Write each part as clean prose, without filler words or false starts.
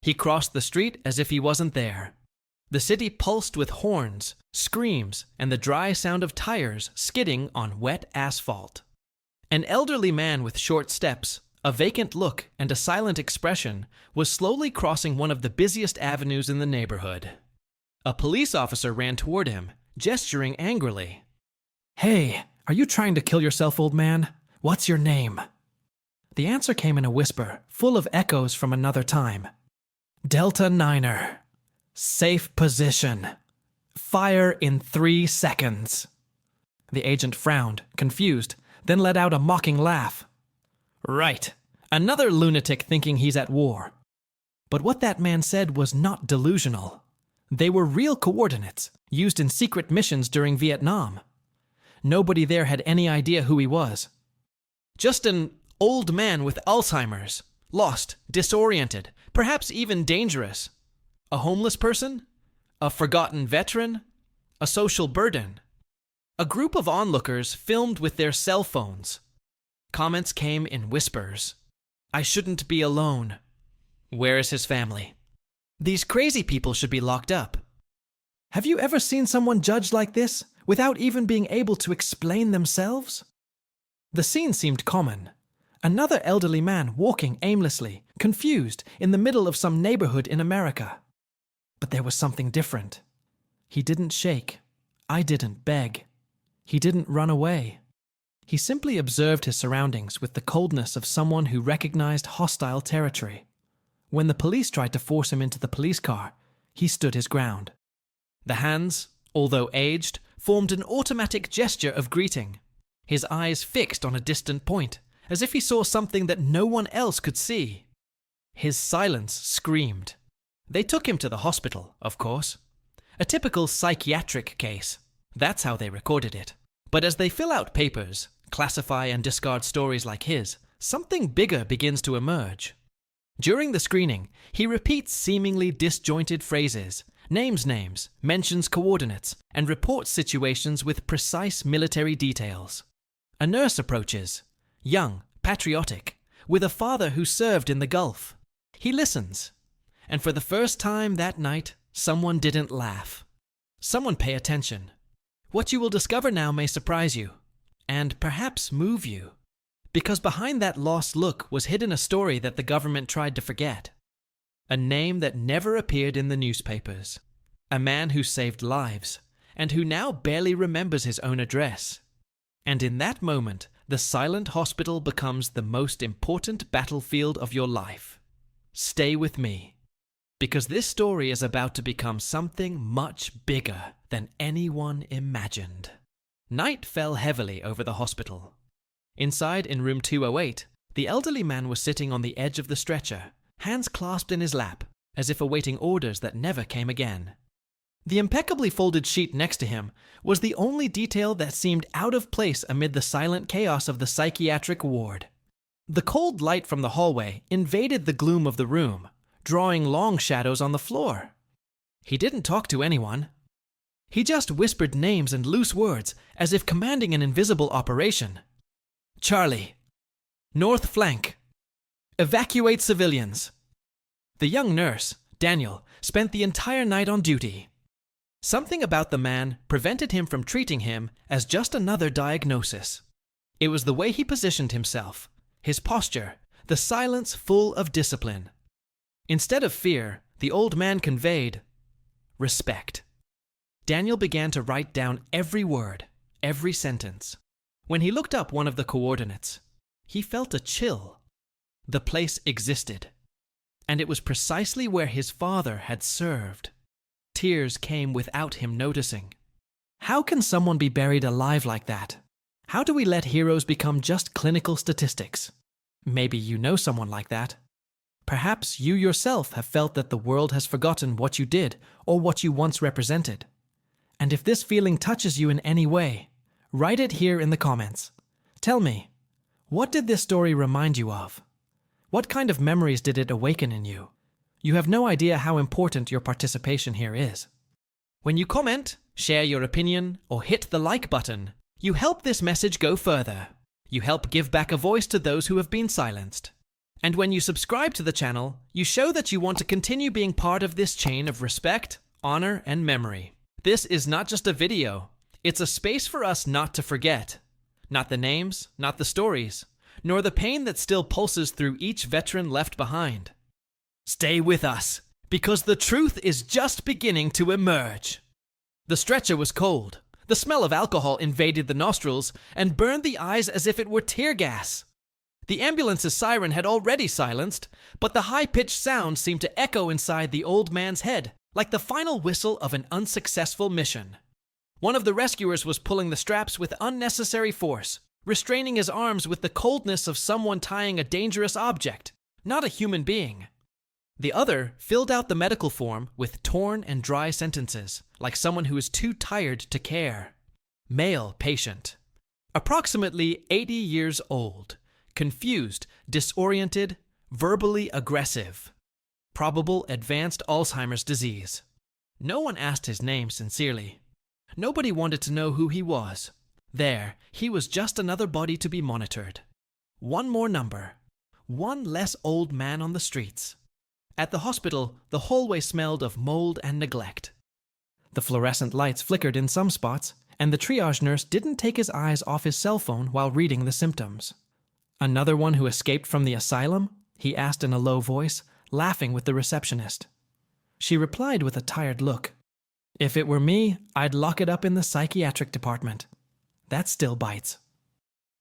He crossed the street as if he wasn't there. The city pulsed with horns, screams, and the dry sound of tires skidding on wet asphalt. An elderly man with short steps, a vacant look, and a silent expression was slowly crossing one of the busiest avenues in the neighborhood. A police officer ran toward him, gesturing angrily. "Hey, are you trying to kill yourself, old man? What's your name?" The answer came in a whisper, full of echoes from another time. "Delta Niner. Safe position. Fire in 3 seconds." The agent frowned, confused, then let out a mocking laugh. Right, another lunatic thinking he's at war. But what that man said was not delusional. They were real coordinates, used in secret missions during Vietnam. Nobody there had any idea who he was. Just an old man with Alzheimer's, lost, disoriented, perhaps even dangerous. A homeless person? A forgotten veteran? A social burden? A group of onlookers filmed with their cell phones. Comments came in whispers. "I shouldn't be alone. Where is his family? These crazy people should be locked up." Have you ever seen someone judged like this, without even being able to explain themselves? The scene seemed common. Another elderly man walking aimlessly, confused, in the middle of some neighborhood in America. But there was something different. He didn't shake. I didn't beg. He didn't run away. He simply observed his surroundings with the coldness of someone who recognized hostile territory. When the police tried to force him into the police car, he stood his ground. The hands, although aged, formed an automatic gesture of greeting. His eyes fixed on a distant point, as if he saw something that no one else could see. His silence screamed. They took him to the hospital, of course. A typical psychiatric case. That's how they recorded it. But as they fill out papers, classify and discard stories like his, something bigger begins to emerge. During the screening, he repeats seemingly disjointed phrases, names, mentions coordinates, and reports situations with precise military details. A nurse approaches, young, patriotic, with a father who served in the Gulf. He listens, and for the first time that night, someone didn't laugh. Someone pay attention. What you will discover now may surprise you, and perhaps move you. Because behind that lost look was hidden a story that the government tried to forget. A name that never appeared in the newspapers. A man who saved lives, and who now barely remembers his own address. And in that moment, the silent hospital becomes the most important battlefield of your life. Stay with me, because this story is about to become something much bigger than anyone imagined. Night fell heavily over the hospital. Inside, in room 208, the elderly man was sitting on the edge of the stretcher, hands clasped in his lap, as if awaiting orders that never came again. The impeccably folded sheet next to him was the only detail that seemed out of place amid the silent chaos of the psychiatric ward. The cold light from the hallway invaded the gloom of the room, drawing long shadows on the floor. He didn't talk to anyone. He just whispered names and loose words as if commanding an invisible operation. Charlie. North flank. Evacuate civilians. The young nurse, Daniel, spent the entire night on duty. Something about the man prevented him from treating him as just another diagnosis. It was the way he positioned himself, his posture, the silence full of discipline. Instead of fear, the old man conveyed respect. Daniel began to write down every word, every sentence. When he looked up one of the coordinates, he felt a chill. The place existed, and it was precisely where his father had served. Tears came without him noticing. How can someone be buried alive like that? How do we let heroes become just clinical statistics? Maybe you know someone like that. Perhaps you yourself have felt that the world has forgotten what you did or what you once represented. And if this feeling touches you in any way, write it here in the comments. Tell me, what did this story remind you of? What kind of memories did it awaken in you? You have no idea how important your participation here is. When you comment, share your opinion, or hit the like button, you help this message go further. You help give back a voice to those who have been silenced. And when you subscribe to the channel, you show that you want to continue being part of this chain of respect, honor, and memory. This is not just a video. It's a space for us not to forget. Not the names, not the stories, nor the pain that still pulses through each veteran left behind. Stay with us, because the truth is just beginning to emerge. The stretcher was cold. The smell of alcohol invaded the nostrils and burned the eyes as if it were tear gas. The ambulance's siren had already silenced, but the high-pitched sound seemed to echo inside the old man's head, like the final whistle of an unsuccessful mission. One of the rescuers was pulling the straps with unnecessary force, restraining his arms with the coldness of someone tying a dangerous object, not a human being. The other filled out the medical form with torn and dry sentences, like someone who is too tired to care. Male patient. Approximately 80 years old. Confused, disoriented, verbally aggressive. Probable advanced Alzheimer's disease. No one asked his name sincerely. Nobody wanted to know who he was. There, he was just another body to be monitored. One more number. One less old man on the streets. At the hospital, the hallway smelled of mold and neglect. The fluorescent lights flickered in some spots, and the triage nurse didn't take his eyes off his cell phone while reading the symptoms. Another one who escaped from the asylum? He asked in a low voice, laughing with the receptionist. She replied with a tired look. If it were me, I'd lock it up in the psychiatric department. That still bites.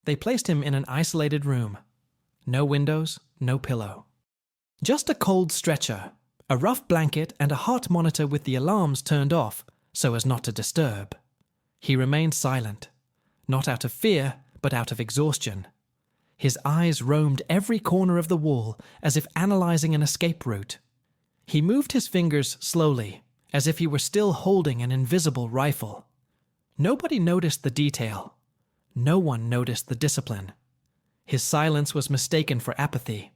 They placed him in an isolated room. No windows, no pillow. Just a cold stretcher, a rough blanket, and a heart monitor with the alarms turned off so as not to disturb. He remained silent, not out of fear, but out of exhaustion. His eyes roamed every corner of the wall as if analyzing an escape route. He moved his fingers slowly, as if he were still holding an invisible rifle. Nobody noticed the detail. No one noticed the discipline. His silence was mistaken for apathy.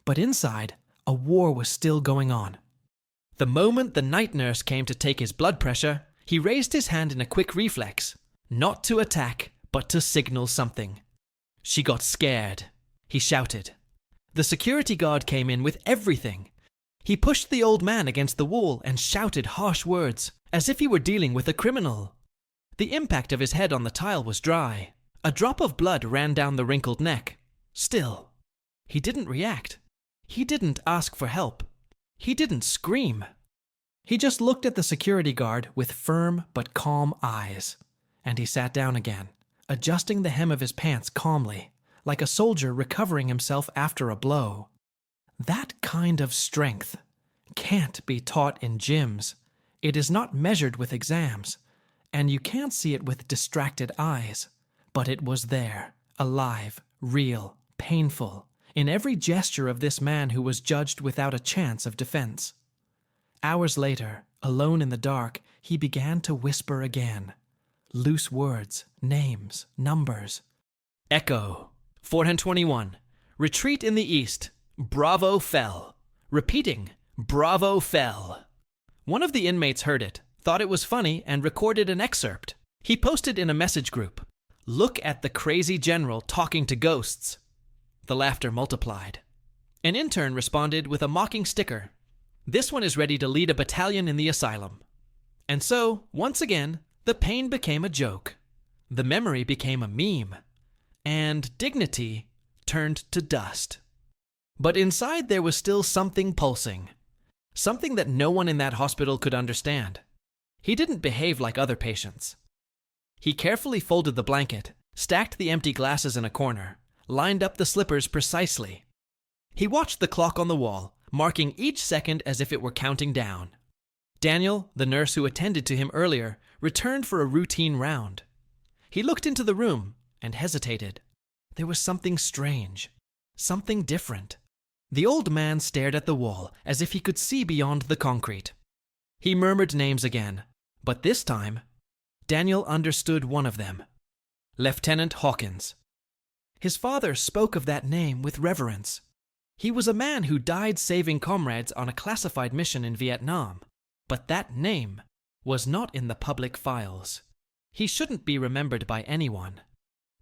But inside, a war was still going on. The moment the night nurse came to take his blood pressure, he raised his hand in a quick reflex, not to attack, but to signal something. She got scared. He shouted. The security guard came in with everything. He pushed the old man against the wall and shouted harsh words, as if he were dealing with a criminal. The impact of his head on the tile was dry. A drop of blood ran down the wrinkled neck. Still, he didn't react. He didn't ask for help. He didn't scream. He just looked at the security guard with firm but calm eyes. And he sat down again, adjusting the hem of his pants calmly, like a soldier recovering himself after a blow. That kind of strength can't be taught in gyms. It is not measured with exams, and you can't see it with distracted eyes. But it was there, alive, real, painful, in every gesture of this man who was judged without a chance of defense. Hours later, alone in the dark, he began to whisper again. Loose words, names, numbers. Echo, 421. Retreat in the east. Bravo fell. Repeating, Bravo fell. One of the inmates heard it, thought it was funny, and recorded an excerpt. He posted in a message group. Look at the crazy general talking to ghosts. The laughter multiplied. An intern responded with a mocking sticker. This one is ready to lead a battalion in the asylum. And so, once again, the pain became a joke. The memory became a meme. And dignity turned to dust. But inside there was still something pulsing. Something that no one in that hospital could understand. He didn't behave like other patients. He carefully folded the blanket, stacked the empty glasses in a corner, lined up the slippers precisely. He watched the clock on the wall, marking each second as if it were counting down. Daniel, the nurse who attended to him earlier, returned for a routine round. He looked into the room and hesitated. There was something strange, something different. The old man stared at the wall as if he could see beyond the concrete. He murmured names again, but this time, Daniel understood one of them. Lieutenant Hawkins. His father spoke of that name with reverence. He was a man who died saving comrades on a classified mission in Vietnam, but that name was not in the public files. He shouldn't be remembered by anyone.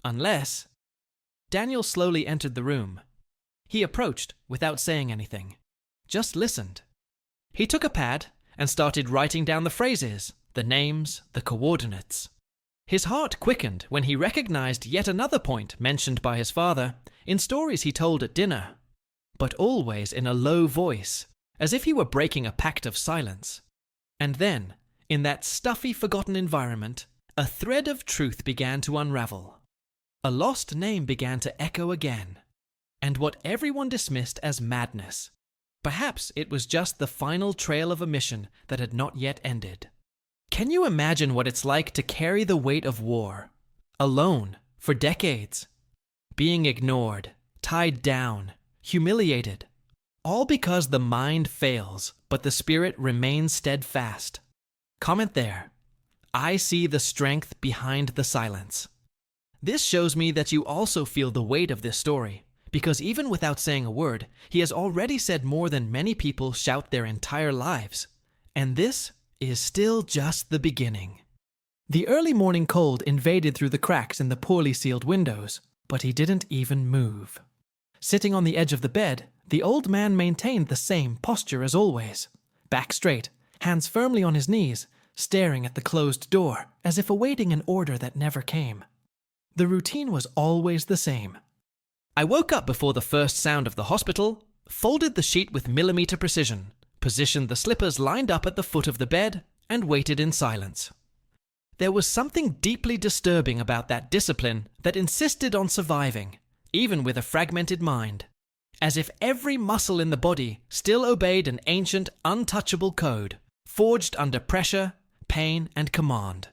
Unless... Daniel slowly entered the room. He approached without saying anything, just listened. He took a pad and started writing down the phrases, the names, the coordinates. His heart quickened when he recognized yet another point mentioned by his father in stories he told at dinner, but always in a low voice, as if he were breaking a pact of silence. And then, in that stuffy, forgotten environment, a thread of truth began to unravel. A lost name began to echo again, and what everyone dismissed as madness. Perhaps it was just the final trail of a mission that had not yet ended. Can you imagine what it's like to carry the weight of war, alone, for decades? Being ignored, tied down, humiliated, all because the mind fails, but the spirit remains steadfast. Comment there. I see the strength behind the silence. This shows me that you also feel the weight of this story, because even without saying a word, he has already said more than many people shout their entire lives. And this is still just the beginning. The early morning cold invaded through the cracks in the poorly sealed windows, but he didn't even move. Sitting on the edge of the bed, the old man maintained the same posture as always, back straight, hands firmly on his knees, staring at the closed door, as if awaiting an order that never came. The routine was always the same. I woke up before the first sound of the hospital, folded the sheet with millimeter precision, positioned the slippers lined up at the foot of the bed, and waited in silence. There was something deeply disturbing about that discipline that insisted on surviving, even with a fragmented mind, as if every muscle in the body still obeyed an ancient, untouchable code, forged under pressure, pain, and command.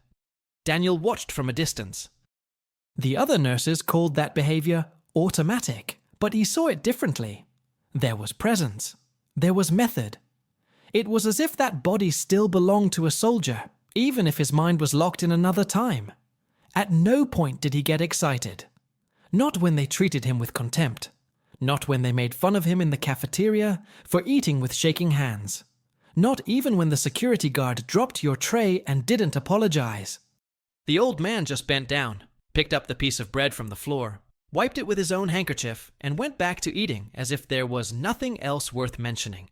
Daniel watched from a distance. The other nurses called that behavior automatic, but he saw it differently. There was presence. There was method. It was as if that body still belonged to a soldier, even if his mind was locked in another time. At no point did he get excited. Not when they treated him with contempt. Not when they made fun of him in the cafeteria for eating with shaking hands. Not even when the security guard dropped your tray and didn't apologize. The old man just bent down, picked up the piece of bread from the floor, wiped it with his own handkerchief, and went back to eating as if there was nothing else worth mentioning.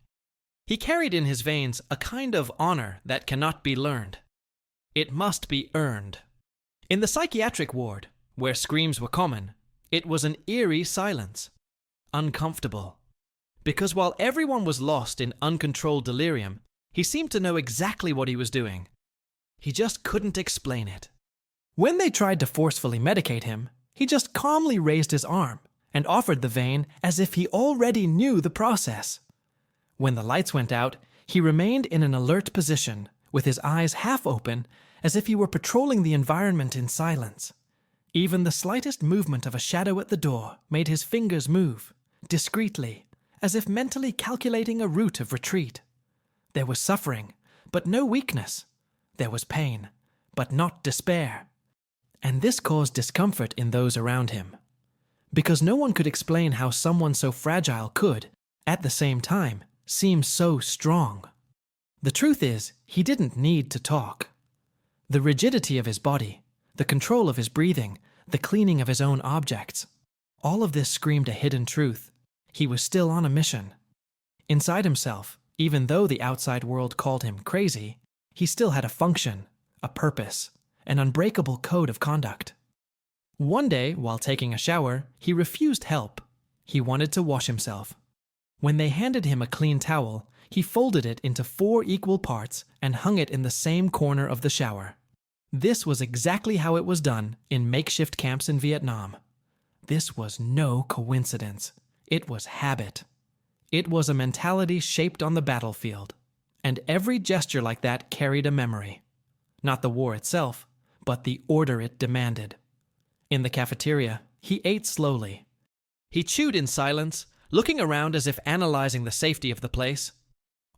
He carried in his veins a kind of honor that cannot be learned. It must be earned. In the psychiatric ward, where screams were common, it was an eerie silence. Uncomfortable. Because while everyone was lost in uncontrolled delirium, he seemed to know exactly what he was doing. He just couldn't explain it. When they tried to forcefully medicate him, he just calmly raised his arm and offered the vein as if he already knew the process. When the lights went out, he remained in an alert position, with his eyes half open, as if he were patrolling the environment in silence. Even the slightest movement of a shadow at the door made his fingers move, discreetly, as if mentally calculating a route of retreat. There was suffering, but no weakness. There was pain, but not despair. And this caused discomfort in those around him. Because no one could explain how someone so fragile could, at the same time, seem so strong. The truth is, he didn't need to talk. The rigidity of his body, the control of his breathing, the cleaning of his own objects, all of this screamed a hidden truth. He was still on a mission. Inside himself, even though the outside world called him crazy, he still had a function, a purpose, an unbreakable code of conduct. One day, while taking a shower, he refused help. He wanted to wash himself. When they handed him a clean towel, he folded it into 4 equal parts and hung it in the same corner of the shower. This was exactly how it was done in makeshift camps in Vietnam. This was no coincidence. It was habit. It was a mentality shaped on the battlefield. And every gesture like that carried a memory. Not the war itself, but the order it demanded. In the cafeteria, he ate slowly. He chewed in silence, looking around as if analyzing the safety of the place.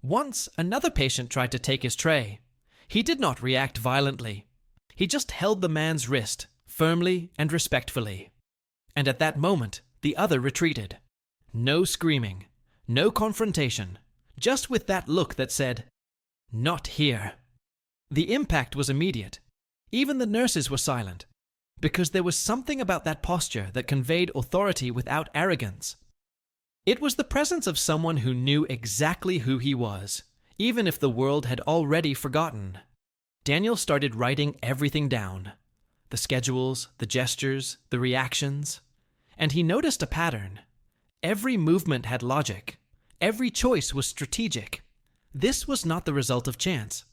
Once, another patient tried to take his tray. He did not react violently. He just held the man's wrist, firmly and respectfully. And at that moment, the other retreated. No screaming, no confrontation, just with that look that said, "Not here." The impact was immediate. Even the nurses were silent, because there was something about that posture that conveyed authority without arrogance. It was the presence of someone who knew exactly who he was, even if the world had already forgotten. Daniel started writing everything down. The schedules, the gestures, the reactions. And he noticed a pattern. Every movement had logic. Every choice was strategic. This was not the result of chance.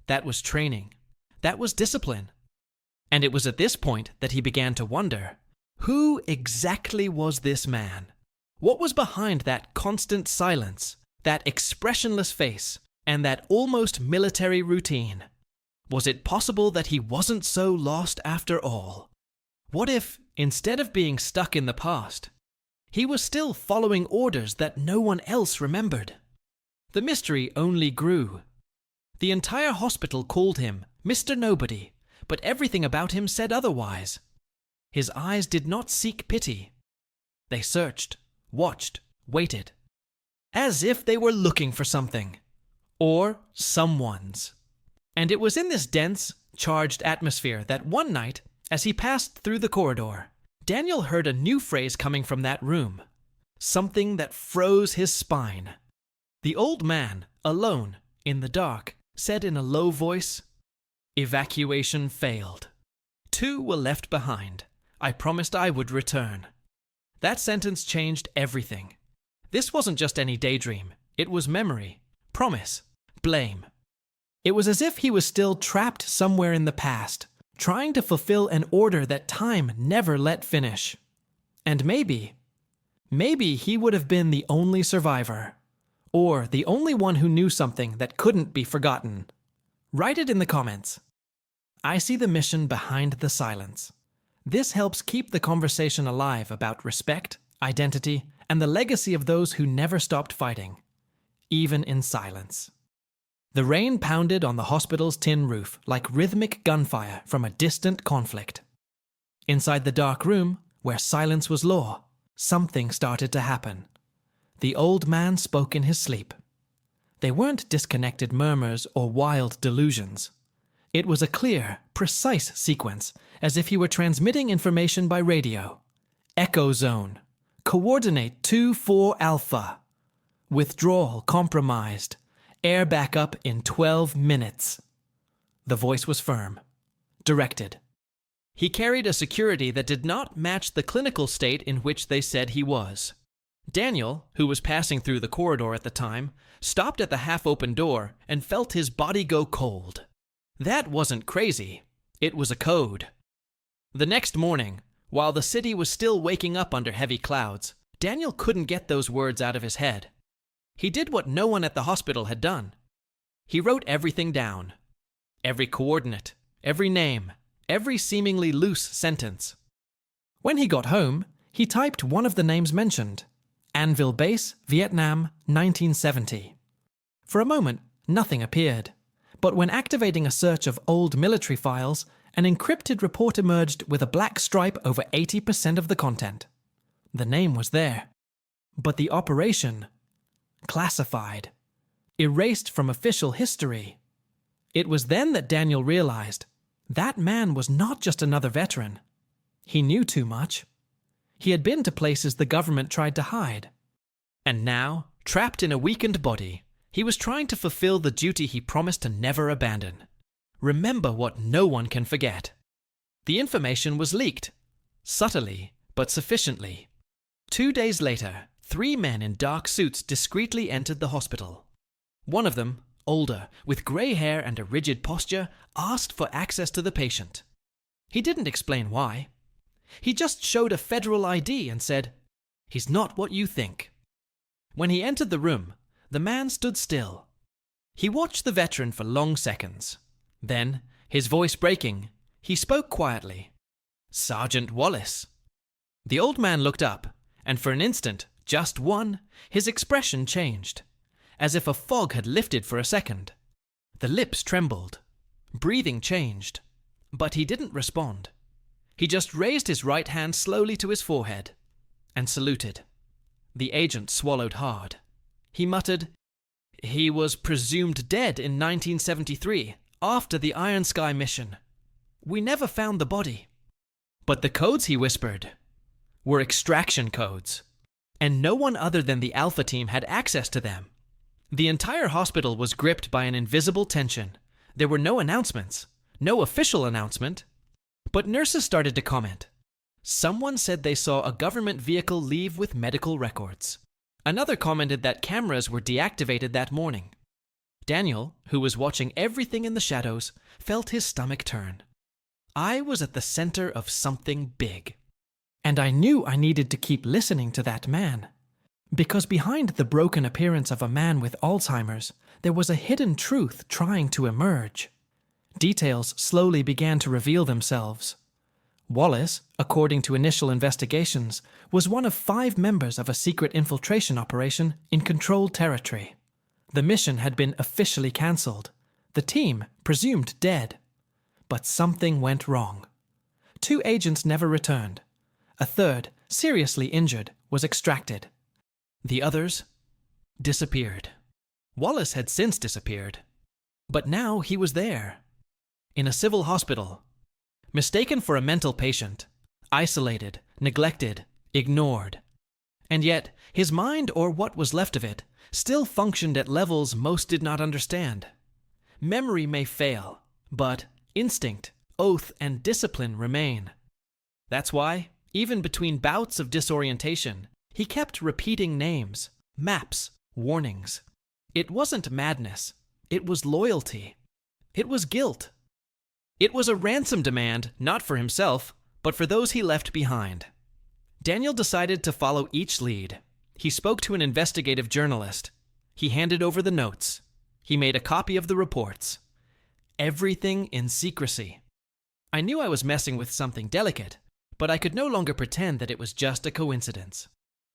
That was training. That was discipline. And it was at this point that he began to wonder, who exactly was this man? What was behind that constant silence, that expressionless face, and that almost military routine? Was it possible that he wasn't so lost after all? What if, instead of being stuck in the past, he was still following orders that no one else remembered? The mystery only grew. The entire hospital called him Mr. Nobody, but everything about him said otherwise. His eyes did not seek pity. They searched, watched, waited, as if they were looking for something, or someone's. And it was in this dense, charged atmosphere that one night, as he passed through the corridor, Daniel heard a new phrase coming from that room, something that froze his spine. The old man, alone, in the dark, said in a low voice, "Evacuation failed. 2 were left behind. I promised I would return." That sentence changed everything. This wasn't just any daydream. It was memory, promise, blame. It was as if he was still trapped somewhere in the past, trying to fulfill an order that time never let finish. And maybe he would have been the only survivor, or the only one who knew something that couldn't be forgotten. Write it in the comments. I see the mission behind the silence. This helps keep the conversation alive about respect, identity, and the legacy of those who never stopped fighting, even in silence. The rain pounded on the hospital's tin roof like rhythmic gunfire from a distant conflict. Inside the dark room, where silence was law, something started to happen. The old man spoke in his sleep. They weren't disconnected murmurs or wild delusions. It was a clear, precise sequence, as if he were transmitting information by radio. Echo zone. Coordinate 2-4 alpha. Withdrawal compromised. Air backup in 12 minutes. The voice was firm. Directed. He carried a security that did not match the clinical state in which they said he was. Daniel, who was passing through the corridor at the time, stopped at the half-open door and felt his body go cold. That wasn't crazy. It was a code. The next morning, while the city was still waking up under heavy clouds, Daniel couldn't get those words out of his head. He did what no one at the hospital had done. He wrote everything down. Every coordinate, every name, every seemingly loose sentence. When he got home, he typed one of the names mentioned. Anvil Base, Vietnam, 1970. For a moment, nothing appeared. But when activating a search of old military files, an encrypted report emerged with a black stripe over 80% of the content. The name was there. But the operation... classified. Erased from official history. It was then that Daniel realized that man was not just another veteran. He knew too much. He had been to places the government tried to hide. And now, trapped in a weakened body, he was trying to fulfill the duty he promised to never abandon. Remember what no one can forget. The information was leaked. Subtly, but sufficiently. 2 days later, 3 men in dark suits discreetly entered the hospital. One of them, older, with grey hair and a rigid posture, asked for access to the patient. He didn't explain why. He just showed a federal ID and said, "He's not what you think." When he entered the room, the man stood still. He watched the veteran for long seconds. Then, his voice breaking, he spoke quietly. "Sergeant Wallace." The old man looked up, and for an instant, just one, his expression changed, as if a fog had lifted for a second. The lips trembled. Breathing changed. But he didn't respond. He just raised his right hand slowly to his forehead and saluted. The agent swallowed hard. He muttered, "He was presumed dead in 1973, after the Iron Sky mission. We never found the body." But the codes he whispered were extraction codes. and no one other than the Alpha team had access to them. The entire hospital was gripped by an invisible tension. There were no announcements, no official announcement, but nurses started to comment. Someone said they saw a government vehicle leave with medical records. Another commented that cameras were deactivated that morning. Daniel, who was watching everything in the shadows, felt his stomach turn. I was at the center of something big. And I knew I needed to keep listening to that man. Because behind the broken appearance of a man with Alzheimer's, there was a hidden truth trying to emerge. Details slowly began to reveal themselves. Wallace, according to initial investigations, was one of 5 members of a secret infiltration operation in controlled territory. The mission had been officially cancelled, the team presumed dead. But something went wrong. 2 agents never returned. A third, seriously injured, was extracted. The others disappeared. Wallace had since disappeared. But now he was there. In a civil hospital. Mistaken for a mental patient. Isolated, neglected, ignored. And yet, his mind, or what was left of it, still functioned at levels most did not understand. Memory may fail, but instinct, oath, and discipline remain. That's why, even between bouts of disorientation, he kept repeating names, maps, warnings. It wasn't madness. It was loyalty. It was guilt. It was a ransom demand, not for himself, but for those he left behind. Daniel decided to follow each lead. He spoke to an investigative journalist. He handed over the notes. He made a copy of the reports. Everything in secrecy. I knew I was messing with something delicate, but I could no longer pretend that it was just a coincidence.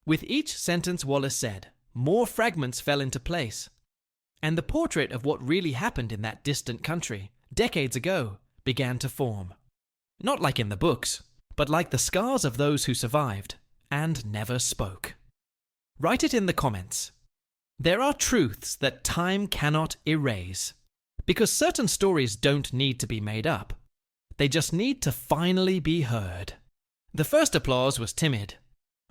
With each sentence Wallace said, more fragments fell into place. And the portrait of what really happened in that distant country, decades ago, began to form. Not like in the books, but like the scars of those who survived and never spoke. Write it in the comments. There are truths that time cannot erase. Because certain stories don't need to be made up. They just need to finally be heard. The first applause was timid.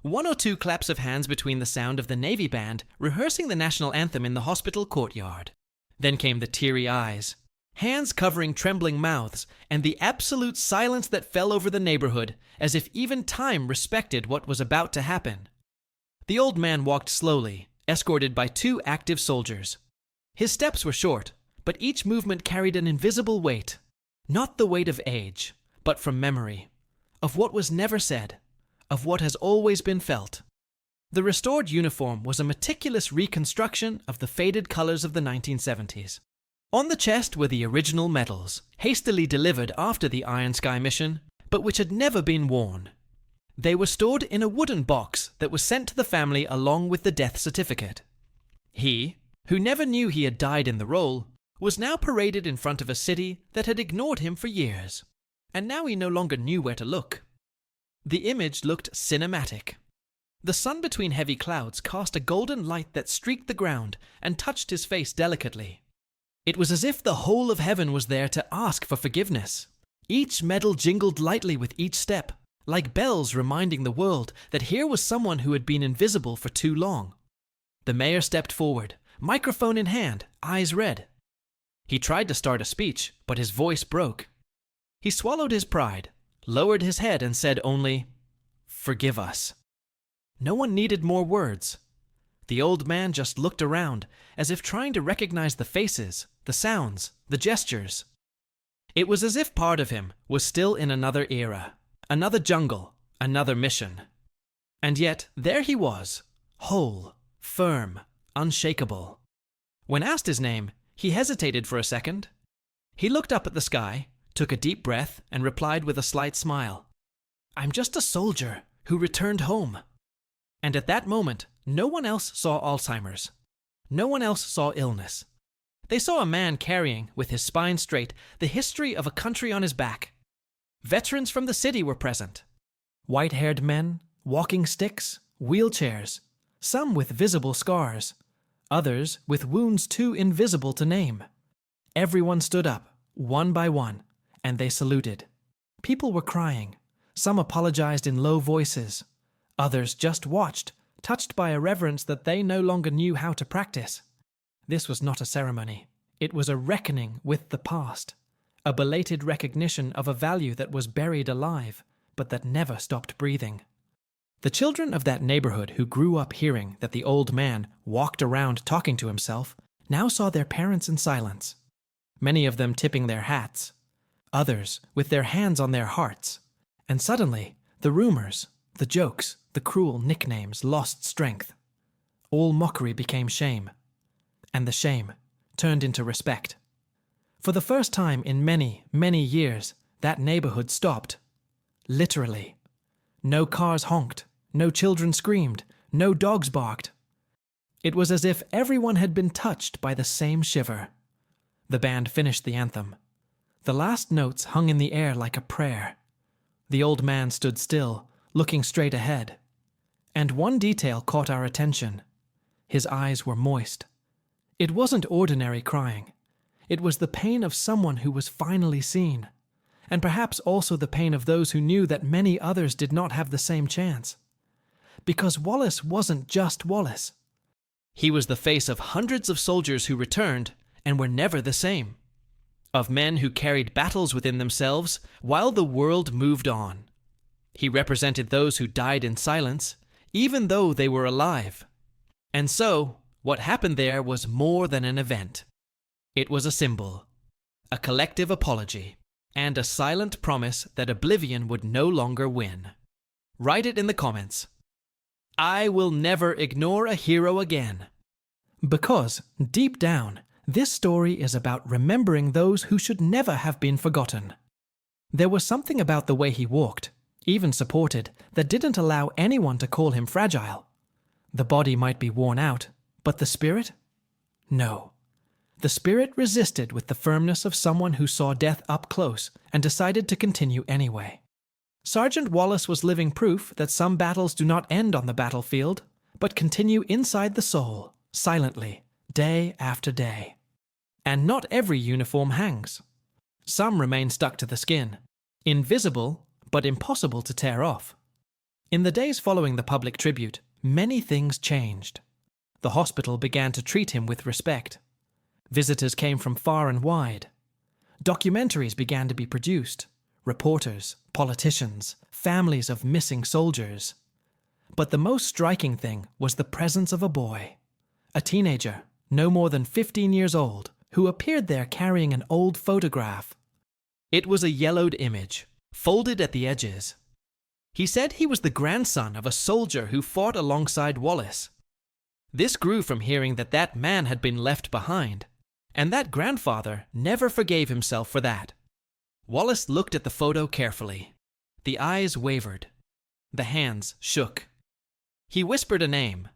1 or 2 claps of hands between the sound of the Navy band rehearsing the national anthem in the hospital courtyard. Then came the teary eyes, hands covering trembling mouths, and the absolute silence that fell over the neighborhood, as if even time respected what was about to happen. The old man walked slowly, escorted by 2 active soldiers. His steps were short, but each movement carried an invisible weight. Not the weight of age, but from memory, of what was never said, of what has always been felt. The restored uniform was a meticulous reconstruction of the faded colors of the 1970s. On the chest were the original medals, hastily delivered after the Iron Sky mission, but which had never been worn. They were stored in a wooden box that was sent to the family along with the death certificate. He, who never knew he had died in the role, was now paraded in front of a city that had ignored him for years, and now he no longer knew where to look. The image looked cinematic. The sun between heavy clouds cast a golden light that streaked the ground and touched his face delicately. It was as if the whole of heaven was there to ask for forgiveness. Each medal jingled lightly with each step, like bells reminding the world that here was someone who had been invisible for too long. The mayor stepped forward, microphone in hand, eyes red. He tried to start a speech, but his voice broke. He swallowed his pride, lowered his head and said only, "Forgive us." No one needed more words. The old man just looked around, as if trying to recognize the faces, the sounds, the gestures. It was as if part of him was still in another era, another jungle, another mission. And yet, there he was, whole, firm, unshakable. When asked his name, he hesitated for a second. He looked up at the sky, took a deep breath, and replied with a slight smile, "I'm just a soldier who returned home." And at that moment, no one else saw Alzheimer's. No one else saw illness. They saw a man carrying, with his spine straight, the history of a country on his back. Veterans from the city were present. White-haired men, walking sticks, wheelchairs, some with visible scars, others with wounds too invisible to name. Everyone stood up, one by one, and they saluted. People were crying. Some apologized in low voices. Others just watched, touched by a reverence that they no longer knew how to practice. This was not a ceremony. It was a reckoning with the past, a belated recognition of a value that was buried alive, but that never stopped breathing. The children of that neighborhood who grew up hearing that the old man walked around talking to himself now saw their parents in silence, many of them tipping their hats, others with their hands on their hearts, and suddenly the rumors, the jokes, the cruel nicknames lost strength. All mockery became shame, and the shame turned into respect. For the first time in many, many years, that neighborhood stopped. Literally. No cars honked, no children screamed, no dogs barked. It was as if everyone had been touched by the same shiver. The band finished the anthem. The last notes hung in the air like a prayer. The old man stood still, looking straight ahead. And one detail caught our attention. His eyes were moist. It wasn't ordinary crying. It was the pain of someone who was finally seen, and perhaps also the pain of those who knew that many others did not have the same chance. Because Wallace wasn't just Wallace. He was the face of hundreds of soldiers who returned and were never the same. Of men who carried battles within themselves while the world moved on. He represented those who died in silence, even though they were alive. And so, what happened there was more than an event. It was a symbol, a collective apology, and a silent promise that oblivion would no longer win. Write it in the comments. I will never ignore a hero again. Because, deep down, this story is about remembering those who should never have been forgotten. There was something about the way he walked, even supported, that didn't allow anyone to call him fragile. The body might be worn out, but the spirit? No. The spirit resisted with the firmness of someone who saw death up close and decided to continue anyway. Sergeant Wallace was living proof that some battles do not end on the battlefield, but continue inside the soul, silently, day after day. And not every uniform hangs. Some remain stuck to the skin, invisible but impossible to tear off. In the days following the public tribute, many things changed. The hospital began to treat him with respect. Visitors came from far and wide. Documentaries began to be produced. Reporters, politicians, families of missing soldiers. But the most striking thing was the presence of a boy. A teenager, no more than 15 years old, who appeared there carrying an old photograph. It was a yellowed image, folded at the edges. He said he was the grandson of a soldier who fought alongside Wallace. This grew from hearing that that man had been left behind, and that grandfather never forgave himself for that. Wallace looked at the photo carefully. The eyes wavered. The hands shook. He whispered a name.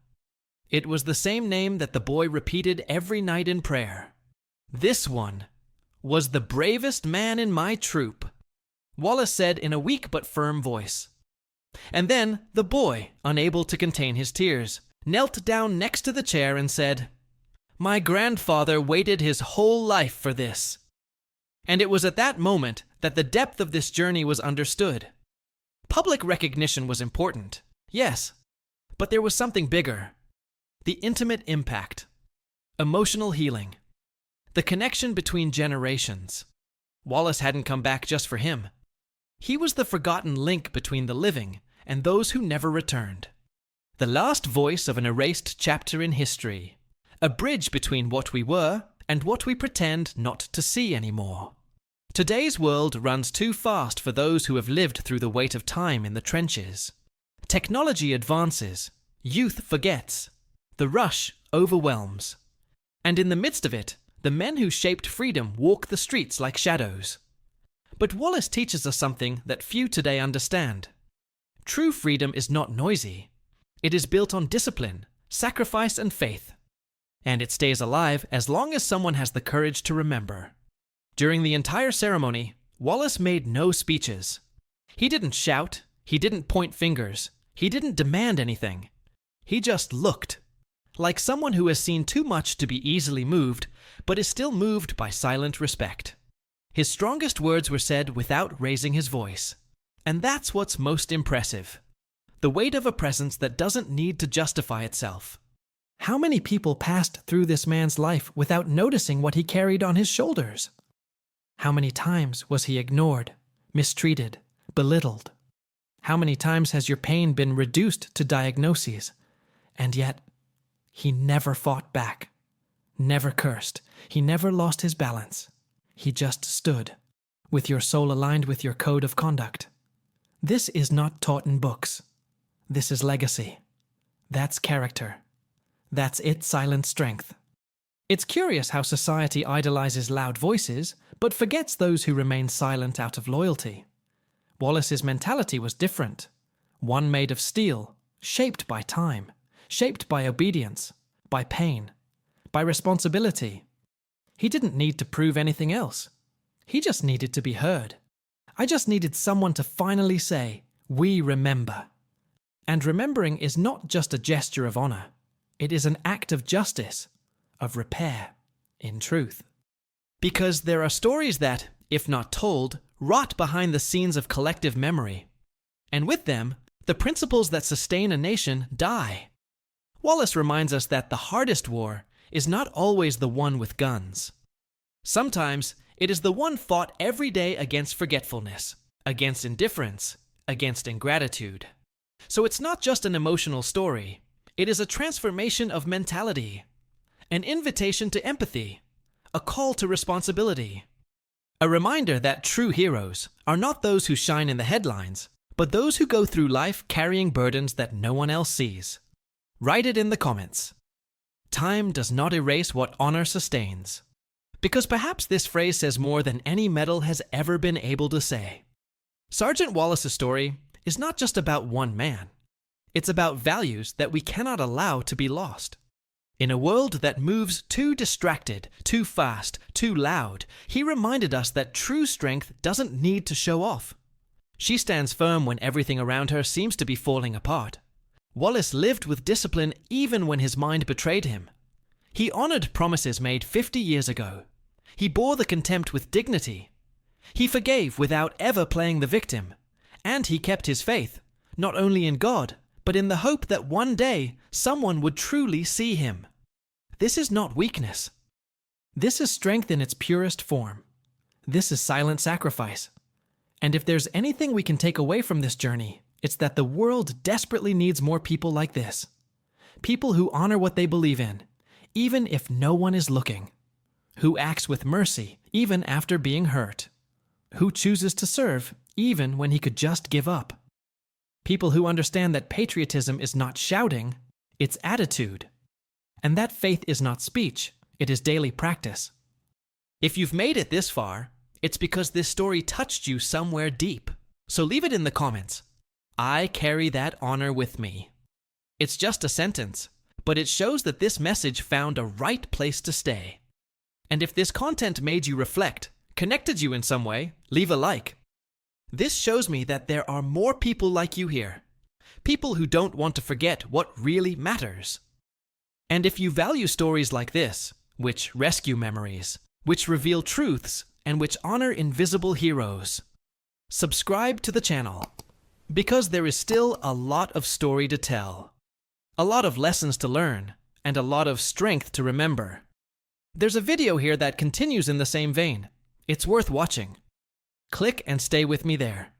It was the same name that the boy repeated every night in prayer. This one was the bravest man in my troop, Wallace said in a weak but firm voice. And then the boy, unable to contain his tears, knelt down next to the chair and said, "My grandfather waited his whole life for this." And it was at that moment that the depth of this journey was understood. Public recognition was important, yes, but there was something bigger. The intimate impact, emotional healing, the connection between generations. Wallace hadn't come back just for him. He was the forgotten link between the living and those who never returned. The last voice of an erased chapter in history. A bridge between what we were and what we pretend not to see anymore. Today's world runs too fast for those who have lived through the weight of time in the trenches. Technology advances. Youth forgets. The rush overwhelms. And in the midst of it, the men who shaped freedom walk the streets like shadows. But Wallace teaches us something that few today understand. True freedom is not noisy. It is built on discipline, sacrifice, and faith. And it stays alive as long as someone has the courage to remember. During the entire ceremony, Wallace made no speeches. He didn't shout, he didn't point fingers, he didn't demand anything. He just looked, like someone who has seen too much to be easily moved, but is still moved by silent respect. His strongest words were said without raising his voice. And that's what's most impressive. the weight of a presence that doesn't need to justify itself. How many people passed through this man's life without noticing what he carried on his shoulders? How many times was he ignored, mistreated, belittled? How many times has your pain been reduced to diagnoses? And yet, he never fought back, never cursed, he never lost his balance. He just stood, with your soul aligned with your code of conduct. This is not taught in books. This is legacy. That's character. That's its silent strength. It's curious how society idolizes loud voices, but forgets those who remain silent out of loyalty. Wallace's mentality was different. One made of steel, shaped by time, shaped by obedience, by pain, by responsibility. He didn't need to prove anything else. He just needed to be heard. I just needed someone to finally say, "We remember." And remembering is not just a gesture of honor. It is an act of justice, of repair, in truth. Because there are stories that, if not told, rot behind the scenes of collective memory. And with them, the principles that sustain a nation die. Wallace reminds us that the hardest war is not always the one with guns. Sometimes it is the one fought every day against forgetfulness, against indifference, against ingratitude. So it's not just an emotional story. It is a transformation of mentality, an invitation to empathy, a call to responsibility. A reminder that true heroes are not those who shine in the headlines, but those who go through life carrying burdens that no one else sees. Write it in the comments. Time does not erase what honor sustains. Because perhaps this phrase says more than any medal has ever been able to say. Sergeant Wallace's story is not just about one man. It's about values that we cannot allow to be lost. In a world that moves too distracted, too fast, too loud, he reminded us that true strength doesn't need to show off. She stands firm when everything around her seems to be falling apart. Wallace lived with discipline even when his mind betrayed him. He honored promises made 50 years ago. He bore the contempt with dignity. He forgave without ever playing the victim. And he kept his faith, not only in God, but in the hope that one day someone would truly see him. This is not weakness. This is strength in its purest form. This is silent sacrifice. And if there's anything we can take away from this journey, it's that the world desperately needs more people like this. People who honor what they believe in, even if no one is looking. Who acts with mercy, even after being hurt. Who chooses to serve, even when he could just give up. People who understand that patriotism is not shouting, it's attitude. And that faith is not speech, it is daily practice. If you've made it this far, it's because this story touched you somewhere deep. So leave it in the comments. I carry that honor with me. It's just a sentence, but it shows that this message found a right place to stay. And if this content made you reflect, connected you in some way, leave a like. This shows me that there are more people like you here. People who don't want to forget what really matters. And if you value stories like this, which rescue memories, which reveal truths, and which honor invisible heroes, subscribe to the channel. Because there is still a lot of story to tell. A lot of lessons to learn, and a lot of strength to remember. There's a video here that continues in the same vein. It's worth watching. Click and stay with me there.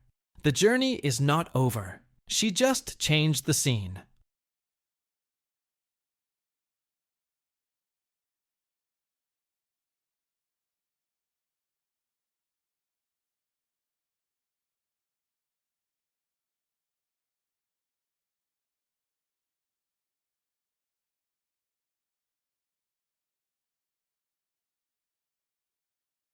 The journey is not over. She just changed the scene.